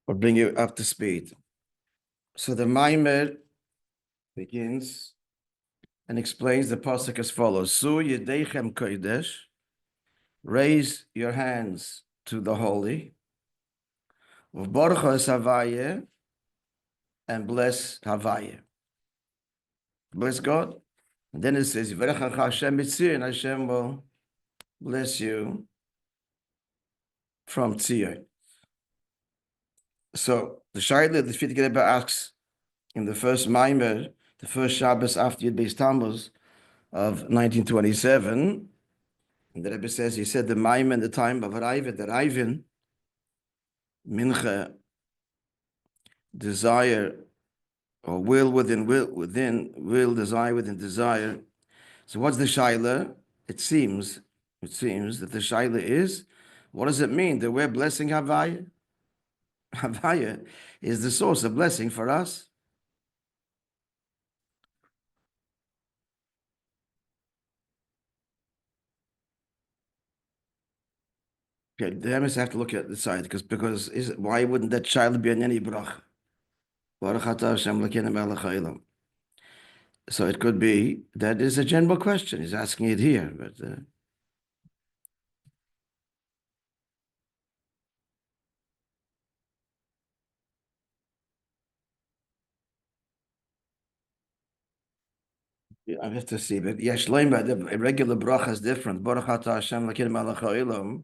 or bring you up to speed. So the Maimer begins and explains the pasuk as follows: Su Yedechem Kodesh, raise your hands to the holy, V'borcha Havaya, and bless Havaya. Bless God. And then it says, Yedechem Hashem Mitzir, and Hashem will bless you from Tzir. So the Shaila, the Fifth Rebbe asks in the first Maimer, the first Shabbos after Yud Beis Tammuz of 1927, and the Rebbe says, he said the Maimer in the time of Raven, the Raven, Mincha, desire, or will within, desire within desire. So what's the Shaila? It seems that the Shaila is, what does it mean that we're blessing Havaya? Havaya is the source of blessing for us. Okay, the Emes have to look at the side because why wouldn't that child be on any brach? So it could be that is a general question. He's asking it here, but I have to see. But yes, the regular bracha is different. Baruch atah Hashem l'kein melech ha'olam.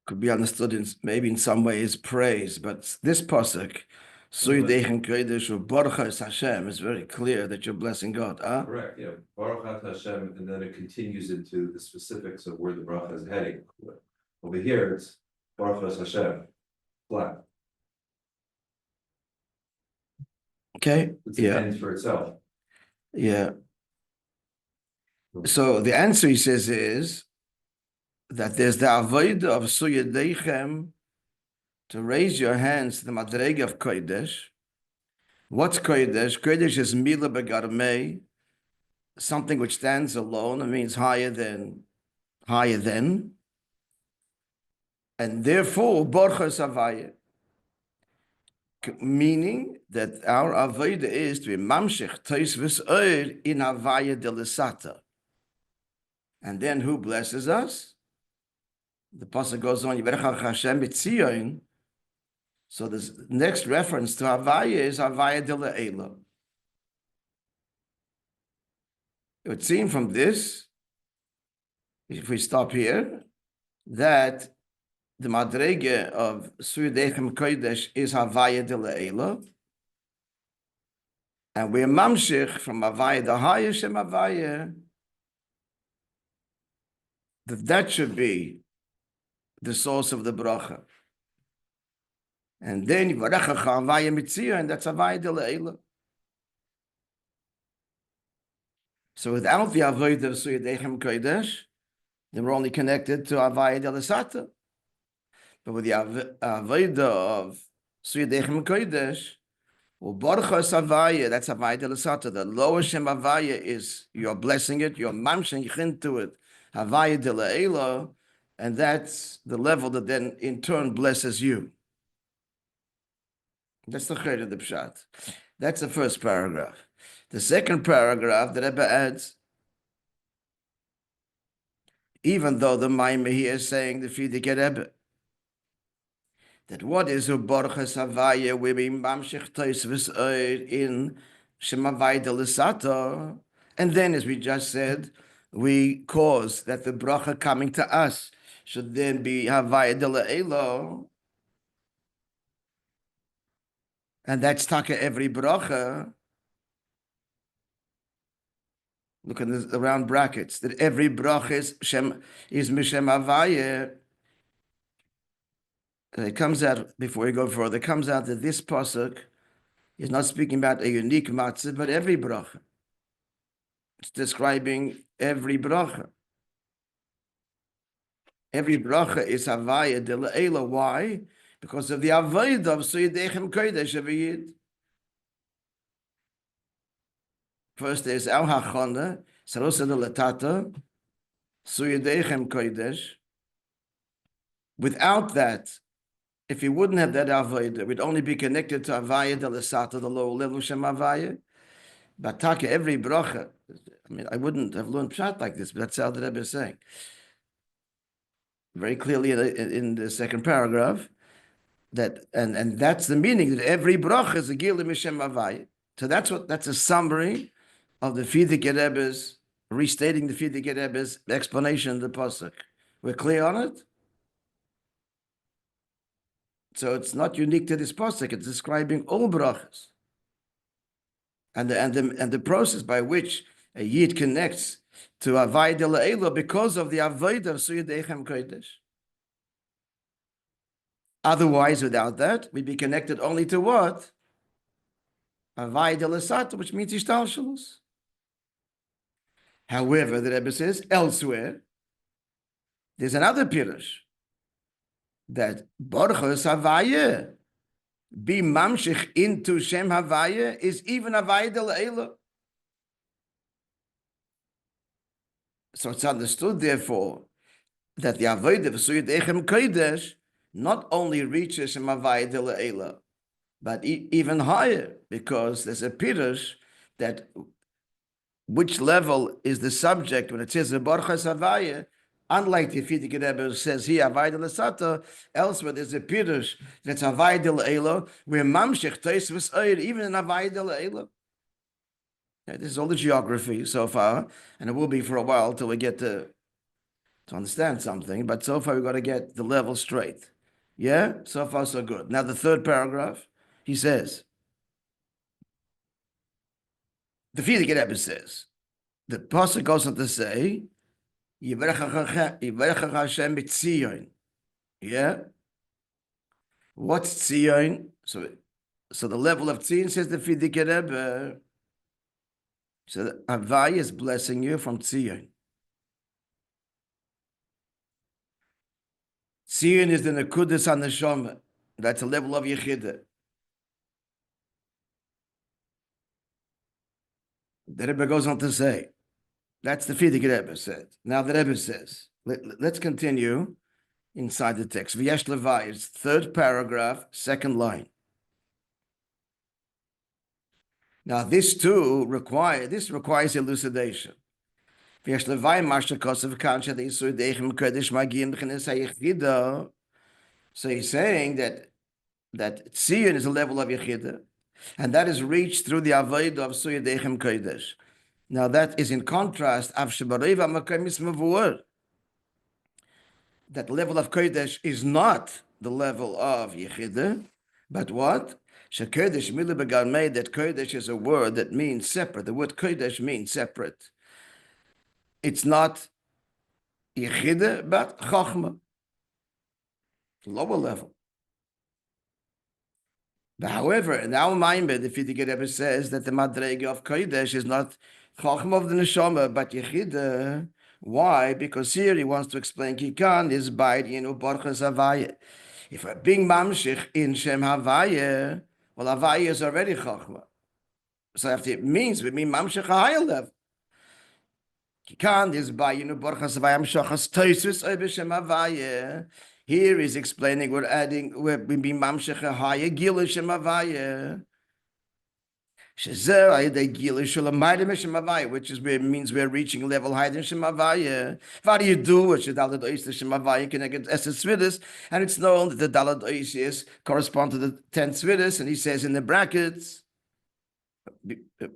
Could be understood maybe in some ways praise, but this pasuk, Su Yedechem Kodesh u'Baruch Hashem, is very clear that you're blessing God. Correct, yeah. Baruch Hashem, and then it continues into the specifics of where the bracha is heading. Over here, it's Baruch Hashem, flat. Okay. It's the end for itself. Yeah. So the answer, he says, is that there's the avodah of Su Yedechem, to raise your hands to the madrega of Kodesh. What's Kodesh? Kodesh is mila begarmei, something which stands alone. It means higher than, and therefore borchas havaya, meaning that our avodah is to be mamshich tois v'soir in havaya delisata. And then who blesses us? The pasuk goes on, Yedechem Hashem b'tzion. So this next reference to Havaya is Havaya de Le'ela. It would seem from this, if we stop here, that the madrege of Su Yedechem Kodesh is Havaya de Le'ela, and we're mamshich from Havaya de Haya Shem Havaya, that should be the source of the bracha. And then Yvarecha Havaya Mitzia, and that's Havaya de Le'ela. So without the avodah of Su Yedechem Kodesh, then we're only connected to Havaya de Lesata. But with the avodah of Su Yedechem Kodesh, well, Baruch Havaya, that's Havaya de Lesata. The lower Shem Havaya is you're blessing it, you're mamshing into it, Havaya de Le'ela, and that's the level that then in turn blesses you. That's the chayr of the pshat. That's the first paragraph. The second paragraph, the Rebbe adds, even though the Maimer here is saying the Frierdiker Rebbe, that what is u'borchas havaya, we be mamshich tois v'soir in shemavai de l'sato, and then as we just said, we cause that the bracha coming to us should then be havaya de le'elo. And that's taka every bracha. Look at the round brackets. That every bracha is mishem havaya. It comes out, before we go further, it comes out that this pasuk is not speaking about a unique matzah, but every bracha. It's describing every bracha. Every bracha is havaya de le'ela. Why? Because of the avodah of Su Yedechem Kodesh of a Yid. First there's al hachana, sarosa de latata, su yedechem kodesh. Without that, if he wouldn't have that avodah, we'd only be connected to avaya de lasata, the lower level shem avaya. But taka every bracha. I mean, I wouldn't have learned pshat like this, but that's how the Rebbe is saying. Very clearly in the second paragraph, that and that's the meaning, that every bracha is a gilim mishem avaya. So that's a summary of the Yedechem Rebbe's, restating the Yedechem Rebbe's explanation of the pasuk. We're clear on it? So it's not unique to this pasuk, it's describing all brachas. And the process by which a yid connects to Avayda La'ela because of the Avayda of Yedechem Kodesh. Otherwise, without that, we'd be connected only to what? Avayda L'sata, which means Ishtalshalus. However, the Rebbe says, elsewhere, there's another pirush, that Borchos Havaya, be mamshich into Shem Havaya, is even Avayda La'ela. So it's understood, therefore, that the Avodah of Yedechem Kodesh not only reaches Shem Avayda La'ela, but even higher, because there's a pirush that which level is the subject when it says Borchos Havaya. Unlike the Yedechem Rebbe says here Avayda L'sata, elsewhere there's a pirush that's Avayda La'ela, where mamshich teisvus oir, even in Avayda La'ela. This is all the geography so far, and it will be for a while till we get to understand something, but so far we've got to get the level straight. Yeah? So far so good. Now the third paragraph, he says, the Yedechem Rebbe says, the pasuk goes on to say, Yedechem Hashem b'tzion. Yeah? What's tzion? So the level of tzion, says the Yedechem Rebbe, so Avaya is blessing you from Tzion. Tzion is the Nekudas HaNeshama. That's a level of Yechida. The Rebbe goes on to say, that's the Yedechem Rebbe said. Now the Rebbe says, let's continue inside the text. V'yesh Levayis, third paragraph, second line. Now this too requires elucidation. So he's saying that Tzion is a level of Yechida, and that is reached through the Avodah of Yedechem Kodesh. Now that is in contrast, that the level of Kodesh is not the level of Yechida, but what? Kodesh made that Kodesh is a word that means separate. The word Kodesh means separate. It's not Yechida, but Chachma. Lower level. But however, in our Maimah, the Yedechem Rebbe says that the Madrega of Kodesh is not Chachma of the Neshama, but Yechida. Why? Because here he wants to explain Kikan is by the Borchos Havaya. If we're being mamshich in Shem Havaya, well, Havaya is already Chachma. So if it means we mean mamshich a higher level. Kikan is by Borchos Havaya Mshachas Toisus over Shem Havaya. Here he's explaining we're being mamshich a higher Gil Shem Havaya. Which is where it means we're reaching level higher than Shem Havaya. What do you do? Which is Dalad Ois to Shem Havaya connected to Esses Svidus, and it's known that the Dalad Ois correspond to the 10 Svidus, and he says in the brackets,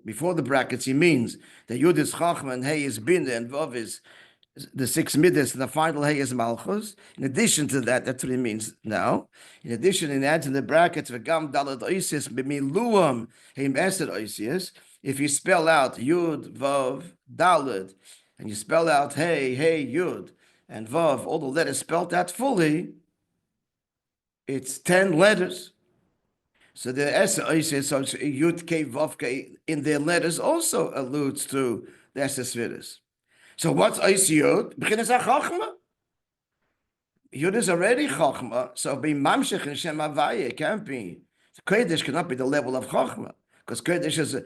before the brackets, he means the Yud is Chachma and Hey is Binda and Vav is the 6 Midas, and the final Hey is Malchus. In addition to that, that's what it means now. In addition, it adds in the brackets, V'gam Dalad Oisis b'miluam heim Esed Oisis. If you spell out Yud, Vav, Dalad, and you spell out Hey, Yud, and Vav, all the letters spelled out fully, it's 10 letters. So the Esed Oisis, so Yud, K, Vav, K, in their letters also alludes to the Esed Svidus. So what's Ois Yud? B'chinas HaChachma. Yud is already Chachma, so be Mamshech in Shem Havaya, it can't be. The Kodesh cannot be the level of Chachma. because Kodesh is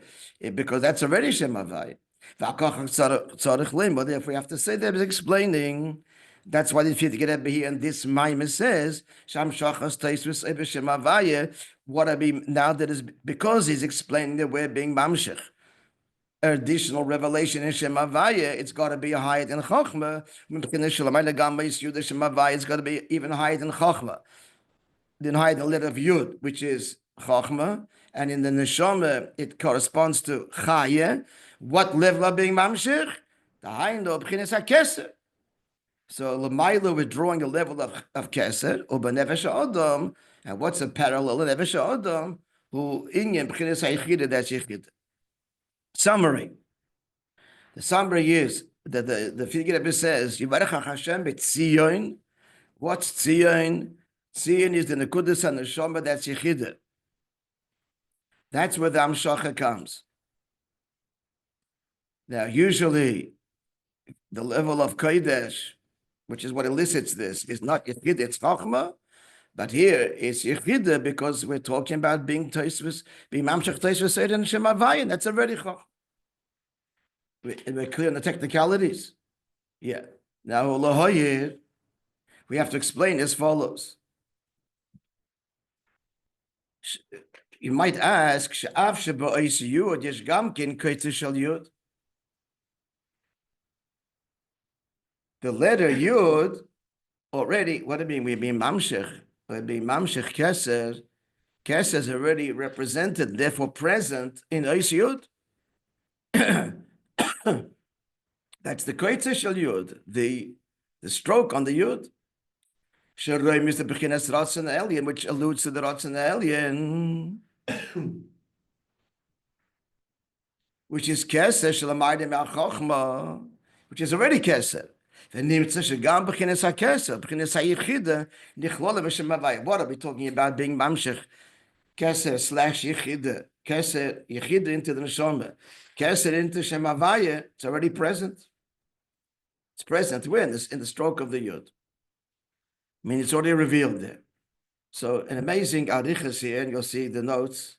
because that's already Shem Havaya. But if we have to say that it's explaining, that's why if you get up here and this Maimon says, Sham Shachas Taisvis Shem Havaya, what I mean now that is because he's explaining that we're being Mamshech. Additional revelation in Shem Havaya, it's got to be higher than Chochmah. It's got to be even higher than Chochmah. Then higher than the letter of Yud, which is Chochmah. And in the Neshama, it corresponds to Chaya. What level of being Mamshech? The high of B'chinas HaKeser. So L'mayla, we're drawing a level of Keser, Uba Nefesh Adam. And what's a parallel of Nefesh Adam? Who Inyan B'chinas HaYechida, that's Yechida. Summary. The summary is that the Figure says, Yivarech Hashem b'tzion. What's tzion? Tzion is the Nekudas and the Neshama, that's Yechida. That's where the Amshacha comes. Now, usually, the level of Kodesh, which is what elicits this, is not Yechida, it's Chochmah. But here it's Yechida because we're talking about being Toisvus, being Mamshech Toisvus Seir and Shem Havaya, and that's already Chochmah. We're clear on the technicalities. Yeah. Now, we have to explain as follows. You might ask, the letter Yud already, what do you mean? We mean Mamshech. We mean Mamshech Keser. Keser is already represented, therefore present in Ois Yud. That's the Koitzer Shel Yud, the stroke on the Yud. Sheroim is the Bechinas Ratzon Elyon, which alludes to the Ratzon Elyon, which is Keser Shelamaydim Al Chochma, which is already Keser. What are we talking about being Mamshech? Keser / Yechida. Keser Yechida into the Neshama. Keser into Shem Havaya. It's already present. It's present. We're in the stroke of the Yud. I mean, it's already revealed there. So an amazing arichas here, and you'll see the notes.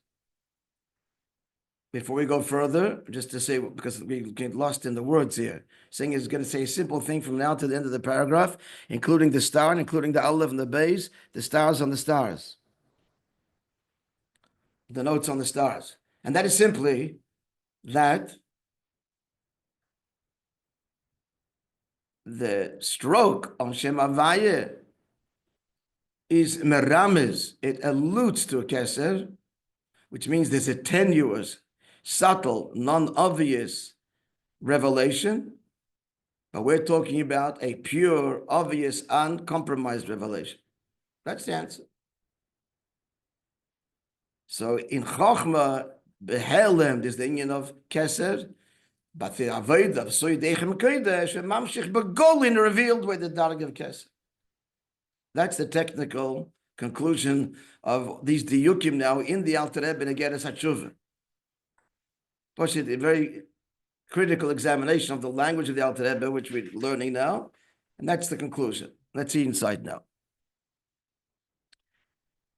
Before we go further, just to say, because we get lost in the words here, saying is going to say a simple thing from now to the end of the paragraph, including the star, including the aleph and the beis, the stars on the stars. The notes on the stars. And that is simply that the stroke on Shem Havaya is merames. It alludes to a keser, which means there's a tenuous, subtle, non-obvious revelation, but we're talking about a pure, obvious, uncompromised revelation. That's the answer. So in Chochmah, Behelem, there's the union of Keser, but the Avodah of Yedechem Kodesh, Mamshech Begolin revealed with the Darg of Keser. That's the technical conclusion of these diyukim now in the Alter Rebbe and Geras HaTshuva. Push it a very critical examination of the language of the Alter Rebbe, which we're learning now, and that's the conclusion. Let's see inside now.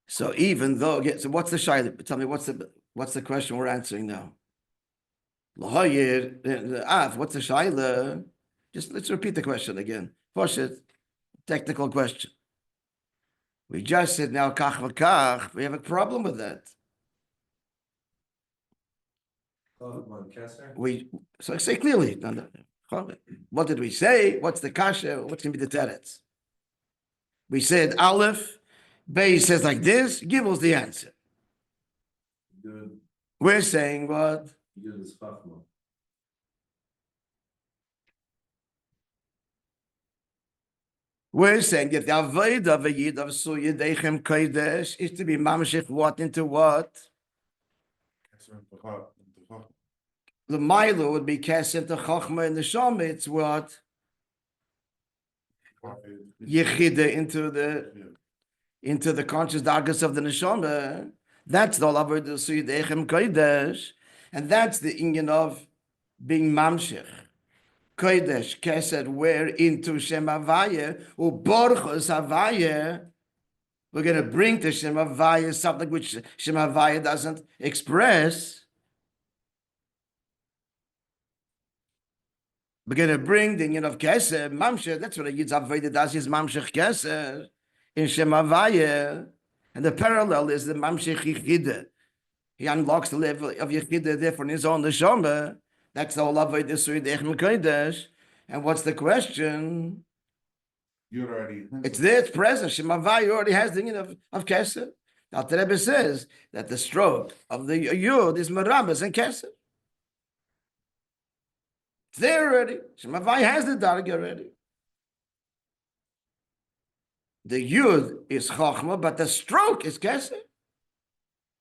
So even though, so what's the shayla? Tell me what's the question we're answering now? What's the shayla? Just let's repeat the question again. Push it. Technical question. We just said now kach v'kach. We have a problem with that. So say clearly. What did we say? What's the kasha? What's going to be the teretz? We said aleph. Beis says like this. Gibel's the answer. Good. We're saying what? Good is chachma. We're saying that the avodah of a yid of so Yedechem Kodesh is to be mamshech what into what? The Milo would be cast into Chochmah and the Shama. It's what? Yechida into the conscious darkness of the Neshama. That's the avodah of so Yedechem Kodesh, and that's the inyan of being mamshech. Kodesh, Kesed, where into Shem Havaya, Uborchos Havaya, we're going to bring to Shem Havaya something which Shem Havaya doesn't express. We're going to bring the union of Keser, Mamshech. That's what a Yid's Avodah does, is Mamshech Keser in Shem Havaya. And the parallel is the Mamshech Yichide. He unlocks the level of Yichide there for his own Neshama. That's the whole Avodah Yedechem Kodesh. And what's the question? It's there, it's present. Shem Havaya already has the union of Keser. Now, the Rebbe says that the stroke of the Yud is Merabas and Keser. It's there already. Shem Havaya has the Darga already. The Yud is Chochma, but the stroke is Keser.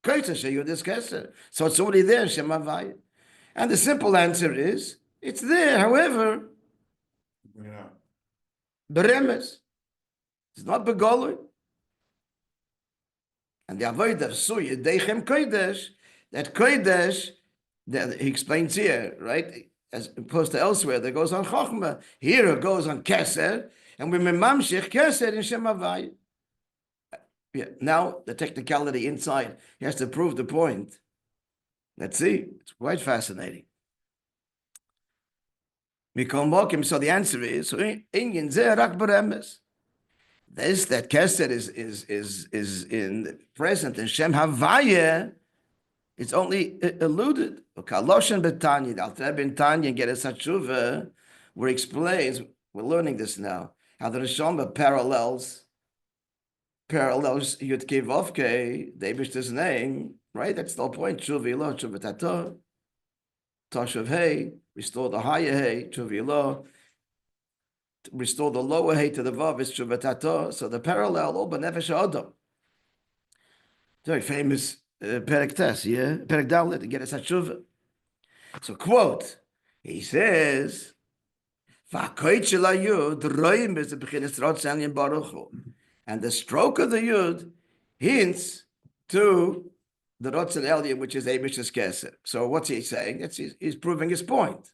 Kodesh Yud is Keser. So it's already there, Shem Havaya. And the simple answer is, it's there, however, Beremes. It's not Begolui. And the Avodah of Yedechem Kodesh, that Kodesh, that he explains here, right? As opposed to elsewhere, that goes on Chochma. Here it goes on Keser, and we memamshich Keser in Shem Havaya. Yeah, now the technicality inside, he has to prove the point. Let's see, it's quite fascinating. So the answer is, this that Keser is in present in Shem Havaya. It's only alluded. Kaloshen betanya, Al Rebbe in Tanya get a satshuva, where he explains. We're learning this now. How the Neshama parallels Yud Kei Vav Kei, the Eibishter's name, right? That's the whole point. Tshuva Ilo, Tshuva Tato, Toshav Hey, restore the higher Hey, Tshuva Ilo, restore the lower Hey to the Vav, is Tshuva Tato. So the parallel, all B'nefesh Adam. Very famous Perek Tes, yeah? Perek Dalet, to get a satshuva. So, quote, he says, and the stroke of the Yud hints to the Rotzen Elyon, which is Eibish's Keser. So what's he saying? He's proving his point.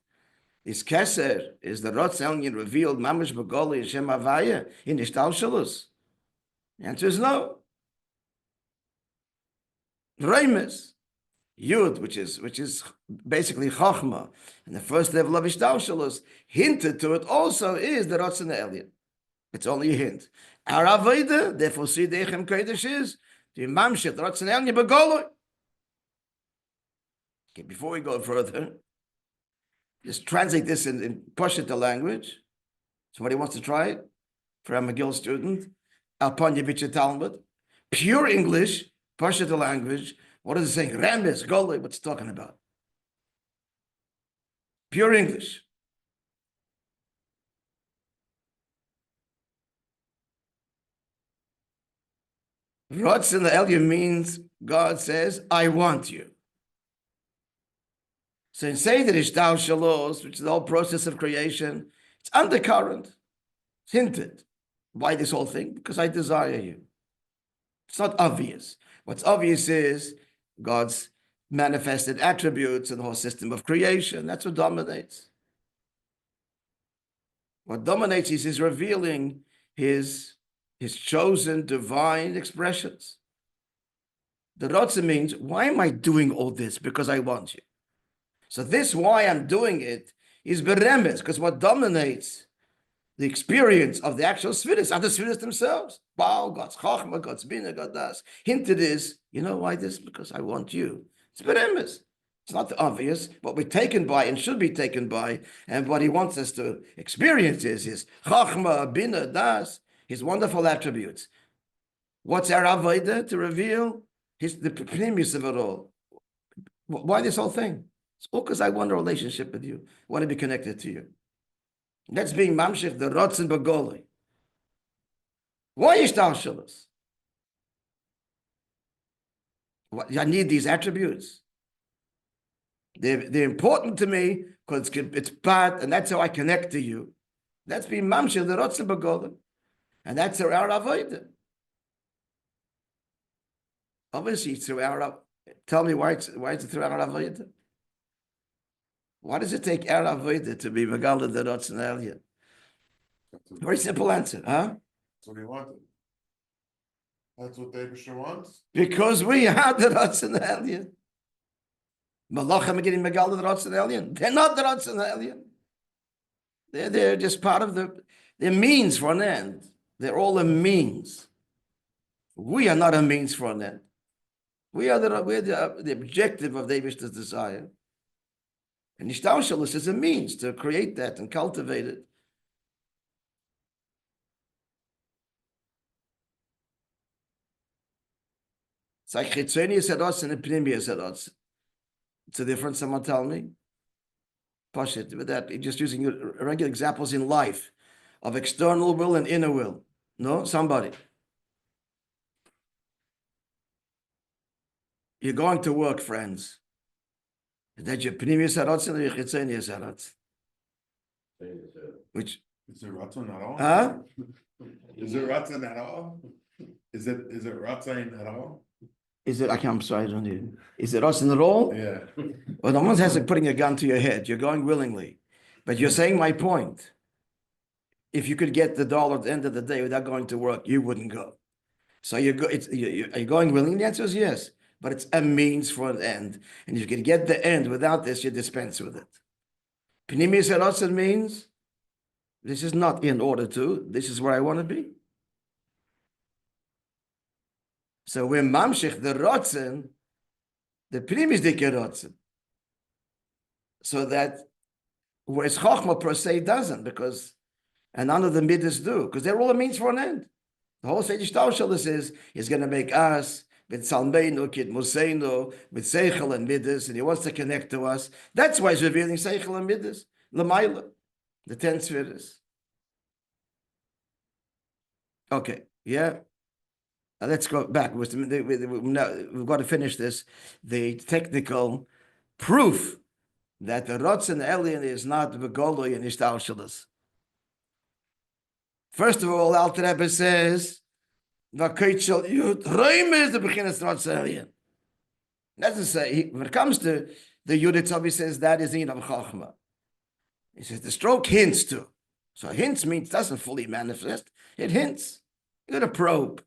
His Keser is the Rotzen Elyon revealed Mamash Begoli and Shem Havaya in Ishtal Shalus. The answer is no. Reimes, Yud, which is basically Chachma, and the first level of Ishtal Shalus, hinted to it also is the Rotzen Elyon. It's only a hint. Our Avodah, therefore, Yedechem Kodesh is the Mamshech, the Rotzen Elyon Begoloi. Okay, before we go further, just translate this in Pashto language. Somebody wants to try it? For a McGill student, Alpanya Talmud, pure English, Pashto language. What is it saying? Rambis, Goloi, what's it talking about? Pure English. Rotzen Elyon means God says, I want you. So in Seder Ishtal Shalos, which is the whole process of creation, it's undercurrent. It's hinted. Why this whole thing? Because I desire you. It's not obvious. What's obvious is God's manifested attributes and the whole system of creation. That's what dominates. What dominates is his revealing his chosen divine expressions. The Rotze means, why am I doing all this? Because I want you. So this, why I'm doing it, is beremes, because what dominates the experience of the actual Sfiris are the Sfiris themselves. Wow, God's Chachma, God's Bina, God das. Hinted is, you know why this? Because I want you. It's beremes. It's not obvious, but we're taken by and should be taken by, and what he wants us to experience is his Chachma, Bina, das, his wonderful attributes. What's our Avodah to reveal? The premise of it all. Why this whole thing? It's all because I want a relationship with you. I want to be connected to you. That's being mamshech the rotzen begoli. Why Ishtal Shalus? I need these attributes. They're important to me because it's part, and that's how I connect to you. That's being mamshech the rotzen begoli. And that's our avodah. Obviously, it's through our. Tell me why it's through our avodah. Why does it take our avodah to be megala the rotzen elyon? Very simple answer, huh? That's what he wanted. That's what David wants. Because we are the rotzen elyon. Malachim are getting megala the rotzen elyon. They're not the rotzen elyon. They're just part of they're means for an end. They're all a means. We are not a means for an end. We're the objective of the Eibishter's desire. And Ishtaushalis is a means to create that and cultivate it. It's like Chitzoni Yeserots and Pnimi Yeserots. It's a difference, someone tell me. Push it with that. You're just using regular examples in life of external will and inner will. No, somebody. You're going to work, friends. Is that your Pnimi Yeserots or your Chitzoni Yeserots? Which? Is it Ratzon at all? Huh? Is it Ratzon at all? Is it Ratzon at all? Is it? I'm sorry, I don't need it. Is it us in the role? Yeah. Well, no one has like putting a gun to your head. You're going willingly, but you're saying my point. If you could get the dollar at the end of the day without going to work, you wouldn't go. So are you going willingly? The answer is yes, but it's a means for an end. And if you can get the end without this, you dispense with it. Pnimi Serotsen means this is not in order to. This is where I want to be. So when mamshich the rotzen, the pnim is the rotzen. So that whereas chokhmah per se doesn't, because and none of the midas do, because they're all a means for an end. The whole Seidish Taushalis is going to make us with salmeinu, kid museinu, with seichel and midas, and he wants to connect to us. That's why he's revealing seichel and midas, l'mayla, the 10 spheres. Okay, yeah. Let's go back. We've got to finish this. The technical proof that the Rotzen alien is not Begoloi and Ishtaushalis. First of all, Alter Rebbe says, "V'koitzel yud roim is the beginning Rotzen alien." Doesn't say when it comes to the Yud itself, he says that is in of Chachma. He says the stroke hints to. So hints means doesn't fully manifest. It hints. You got to probe.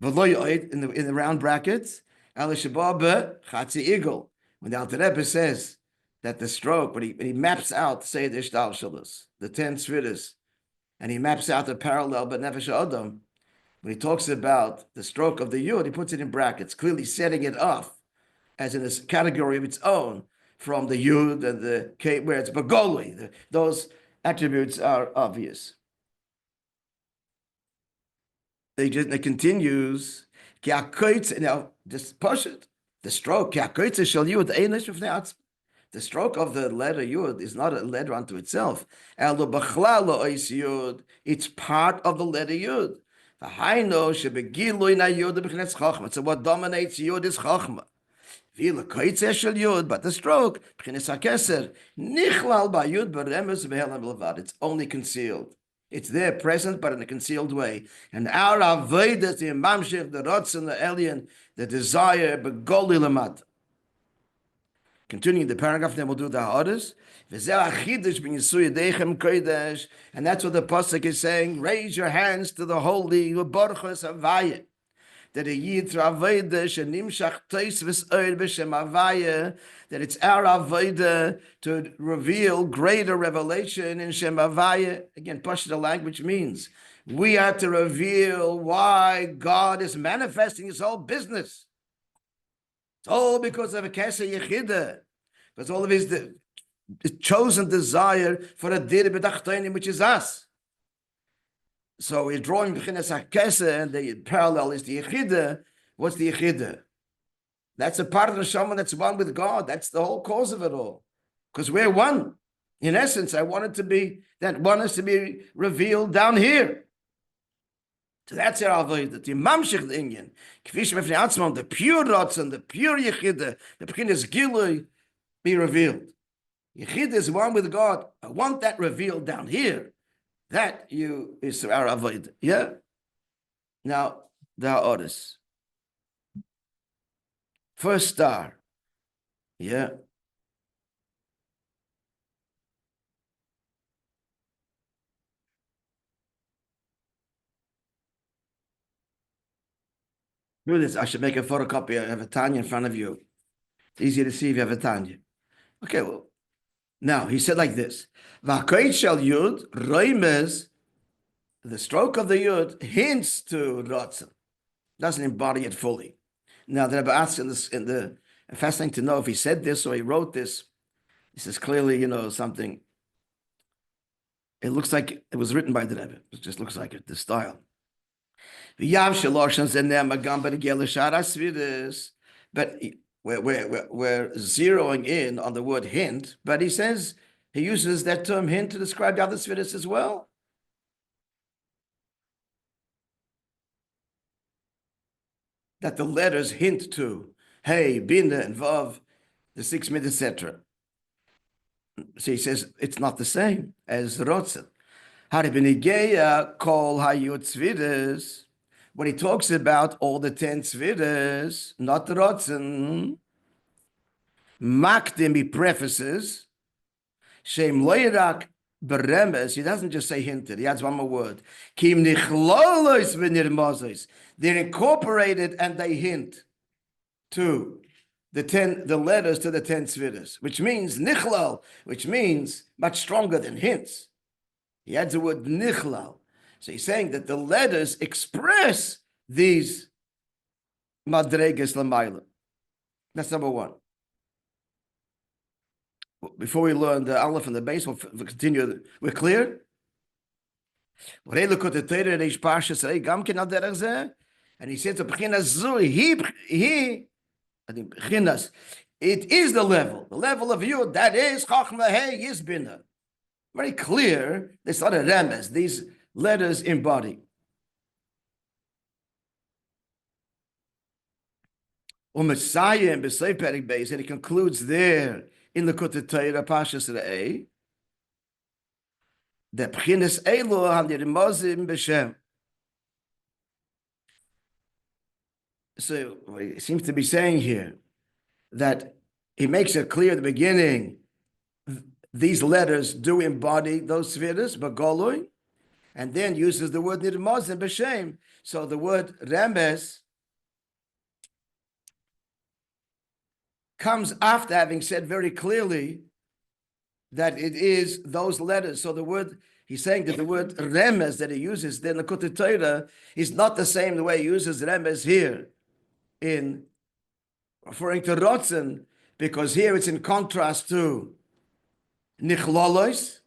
In the round brackets, when the Alter Rebbe says that the stroke, when he maps out, say the Ishtaushalis, the 10 spheres, and he maps out the parallel, but Nefesh Adam, when he talks about the stroke of the Yud, he puts it in brackets, clearly setting it off as in a category of its own from the Yud and the K, where it's Bagoli. Those attributes are obvious. It continues. Now, just push it. The stroke. The stroke of the letter Yud is not a letter unto itself. It's part of the letter Yud. So what dominates Yud is Chachma. But the stroke, it's only concealed. It's there, present, but in a concealed way. And our avodah, the mamshich, the rotzen, the alien, the desire, begoli lamata. Continuing the paragraph, then we'll do the ha'adas. And that's what the pasuk is saying. Raise your hands to the holy, that a yid avodah shenimshach tois v'soir b'shem avaya, that it's our avodah to reveal greater revelation in Shem Avaya. Again, Pashto language means we are to reveal why God is manifesting His whole business. It's all because of a Kesa Yechida, because all of His chosen desire for a dir b'tachtonim, which is us. So we're drawing B'chinas HaKesa, and the parallel is the Yechida. What's the Yechida? That's a part of the Neshama that's one with God. That's the whole cause of it all. Because we're one. In essence, I want it to be, that one is to be revealed down here. So that's our avodah. The mamshich the Indian. The pure Ratzon, the pure Yechida, the B'chinas Gilui be revealed. Yechida is one with God. I want that revealed down here. That is our avodah. Yeah? Now, there are others. First star. Yeah. Do this. I should make a photocopy. I have a Tanya in front of you. It's easier to see if you have a Tanya. Okay, well, Now, he said like this, V'hakoit shel Yud, roimes, the stroke of the Yud hints to Ratzon, doesn't embody it fully. Now, the Rabbi asks in the fascinating to know if he said this or he wrote this. This is clearly, something. It looks like it was written by the Rebbe. It just looks like it, the style. But we're zeroing in on the word hint, but he says he uses that term hint to describe the other svidus as well. That the letters hint to, hey, bina and vav, the 6 mid, etc. So he says it's not the same as rotzen. When he talks about all the 10 tzvidas, not rotzen, makdim, he prefaces, shem loirak beremes, he doesn't just say hinted, he adds one more word. Kim nichlolois v'nirmozos. They're incorporated and they hint to the letters to the 10 tzvidas, which means nichlal, which means much stronger than hints. He adds the word nichlal. So he's saying that the letters express these madreges lamayla. That's number one. Before we learn the aleph and the base, we'll continue. We're clear? And he said to it is the level of Yud, that is Chachma Hey Yizbina. Very clear, there's not a remes, these letters embody. Messiah and B'Sei Perik Beis, and he concludes there in the Kutei Torah Pashas Re'eh, the P'chines Elo HaNirmozim B'Shem. So he seems to be saying here that he makes it clear at the beginning, these letters do embody those spheres, Bagoloi, and then uses the word Nirmozim B'Shem. So the word Remes comes after having said very clearly that it is those letters. So the word, he's saying that the word Remes that he uses then in the Kutei Torah is not the same the way he uses Remes here in referring to Rotzen, because here it's in contrast to Nichlolois,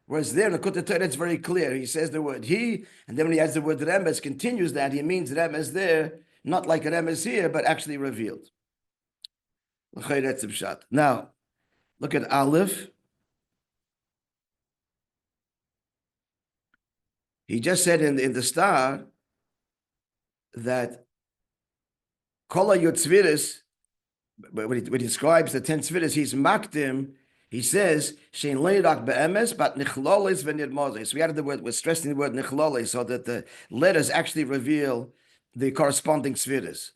whereas there in the Kutei Torah it's very clear. He says the word he, and then when he adds the word Remes, continues that, he means Remes there, not like Remes here, but actually revealed. Now, look at Aleph. He just said in the star that Kola Yotzviris, when he describes the 10 Tzviris, he's makdim, he says, Shein leirak be'emes, but nichlolis v'nirmozes. So we added the word, we're stressing the word nichlolis, so that the letters actually reveal the corresponding Tzviris.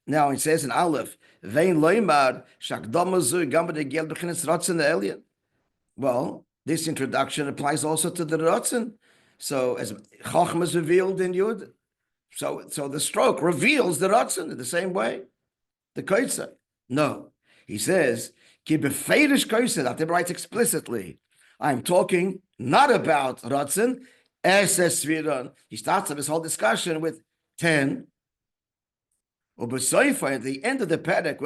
Now he says in Aleph, Vein loimar, shakdomazu gamba de gel b'chines rotzen elyon. Well, this introduction applies also to the rotzen. So as Chachma is revealed in Yud, so the stroke reveals the rotzen in the same way. The koitza. No. He says, Ki befeirish koitza, that writes explicitly. I'm talking not about rotzen, eses sviron. He starts up his whole discussion with 10. At the end of the Perek,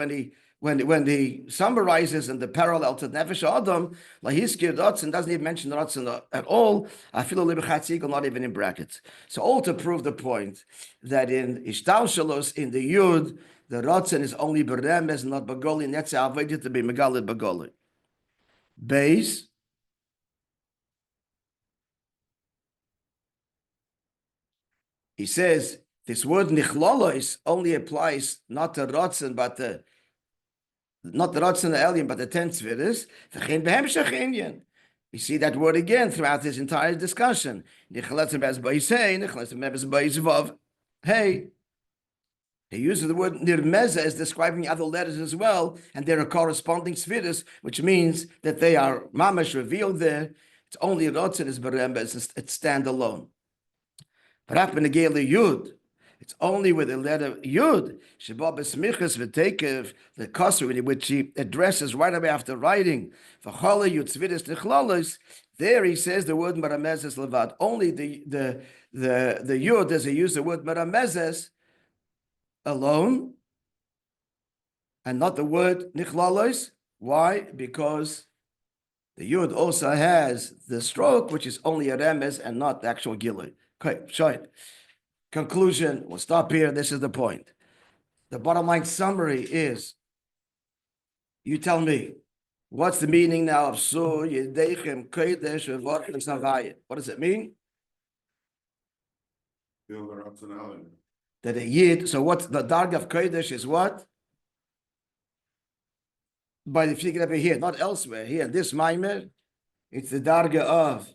when he summarizes in the parallel to Nefesh Adam, Lahiskir Ratzon doesn't even mention Ratzon at all. I feel a little bit not even in brackets. So all to prove the point that in Ishtal Shalos, in the Yud, the Ratzon is only Beremes, not Bagoli, and that's avoided to be Megalid Bagoli. Beis. He says, this word nichlolois only applies not to Ratzon, but not the Ratzon Elyon, but the 10 Tzviris. We see that word again throughout this entire discussion. Hey, he uses the word nirmeza as describing other letters as well, and there are corresponding Tzviris, which means that they are mamash revealed there. It's only Ratzon is beremba, it's standalone. Yud. It's only with the letter Yud, Sheba Besmichas V'Tekev, the Kosher, which he addresses right away after writing, V'Chala Yud Tzvidis Nechlalos. There he says the word Maramezes Levad. Only the Yud, does he use the word Maramezes alone, and not the word Nechlalos. Why? Because the Yud also has the stroke, which is only a remez and not the actual Gilui. Okay, shine. Conclusion, we'll stop here. This is the point. The bottom line summary is, you tell me, what's the meaning now of Su, Yedechem, Kodesh, V'Vorchim, Savayit? What does it mean? Feel the rationality. That a Yid, so what's the darg of Kodesh is what? By the figure over here, not elsewhere. Here, this Maimer, it's the darga of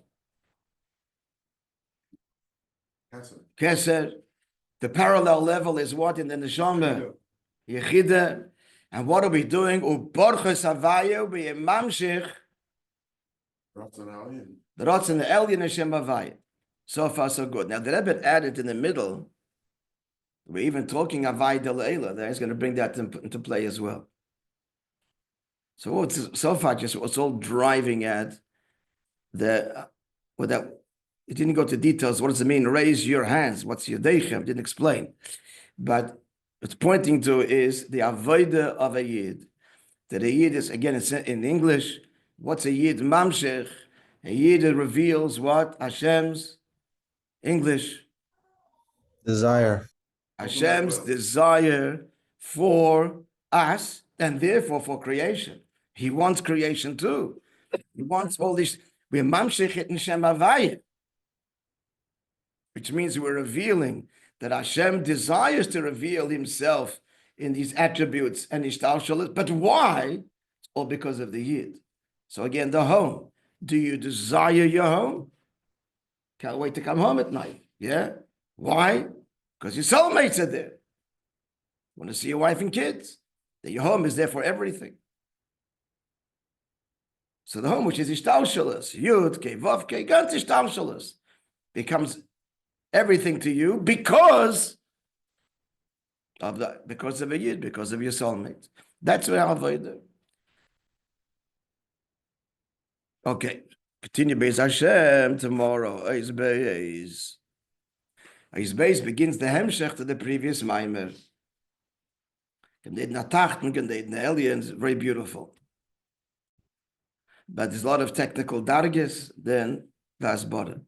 Keser. The parallel level is what in the Neshama? Yechida. And what are we doing? Uborchus Havayu b'yemamshich. Rationality. The Ratz and the Elyon Hashem Havaya. So far, so good. Now, the Rebbe added in the middle, we're even talking Havaya de Leila. There he's going to bring that into play as well. So what's so far just what's all driving at the without it didn't go to details. What does it mean? Raise your hands. What's Yedechem? Didn't explain, but it's pointing to is the avodah of a yid. That a yid is again it's in English. What's a yid? Mamshech. A yid reveals what Hashem's English Desire. Hashem's desire for us and therefore for creation. He wants creation too. He wants all this. We're mamshechet Hashem Havaya, which means we're revealing that Hashem desires to reveal Himself in these attributes and ishtalshalit. But why? It's all because of the Yid. So again, the home. Do you desire your home? Can't wait to come home at night. Yeah. Why? Because your soulmates are there. Want to see your wife and kids. That your home is there for everything. So the home, which is ishtalshalos, Yud, Kei, Vav, Kei, Gantz ishtalshalos, becomes everything to you because of a Yid, because of your soulmate. That's what Avodah. Okay, continue Beis Hashem tomorrow. Eis Beis begins the hemshech to the previous Maimer. The aliens, very beautiful. But there's a lot of technical dargis, then that's bottom.